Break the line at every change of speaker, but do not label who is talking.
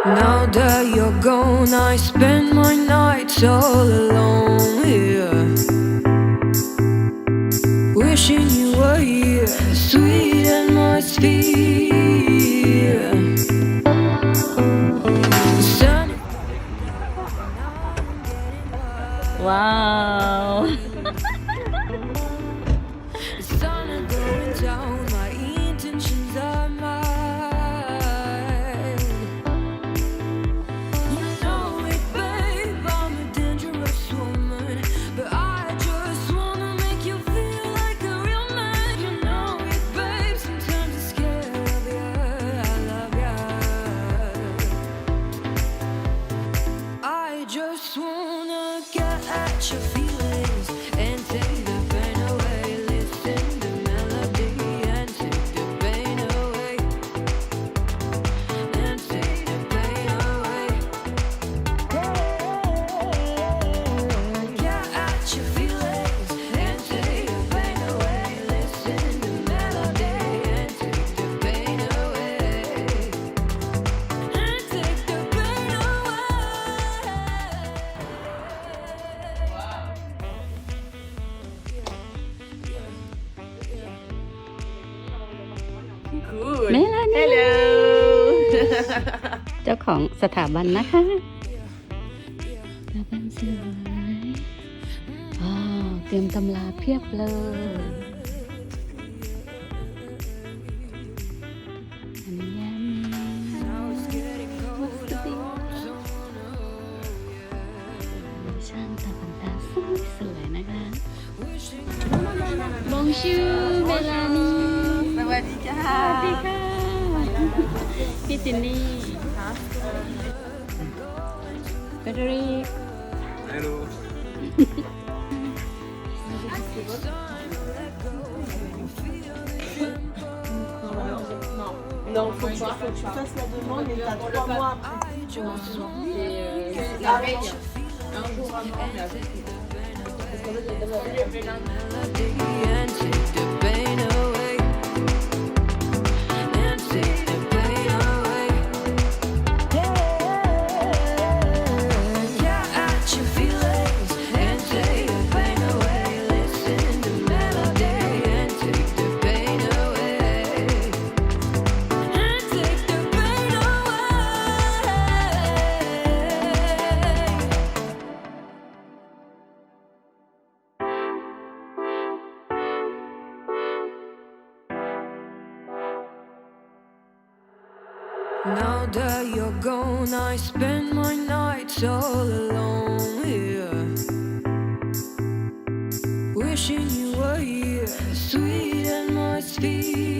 Now that you're gone, I spend my nights all alone here, wishing you were here, sweet atmosphere.
Wow.
The sun are going down, my intentions are mine. You know it, babe, I'm a dangerous woman, but I just wanna make you feel like a real man. You know it, babe, sometimes I'm scared of you, I love you. I just wanna get at your feelings and take the pain away. Listen to melody and take the pain away. And take the pain away. Get at your feelings and take the pain away. Listen to melody and take the pain away. And take the pain away.
Good.
เมลานี
Hello
เจ้าของสถาบันนะคะสถาบันสวยอ๋อเตรียมตำราเพียบเลยอันนี้ยามีวัสดุช่างตาปันตาสวยๆนะคะบองชูเมลานี
สวัสดีค่ะ
สวัสดีค่ะ พี่จินนี่เฟเดริก
Hello.
Non, faut que tu fasses la demande et t'as 3 mois après. La veille, un jour avant, mais avec. Parce qu'en fait, il y a tellement de
Melody and take the pain away. And take the pain away. Get at your feelings and take the pain away. Listen to melody and take the pain away. And take the pain away. Now that you're gone, I spend my nights all alone here, wishing you were here, sweet atmosphere.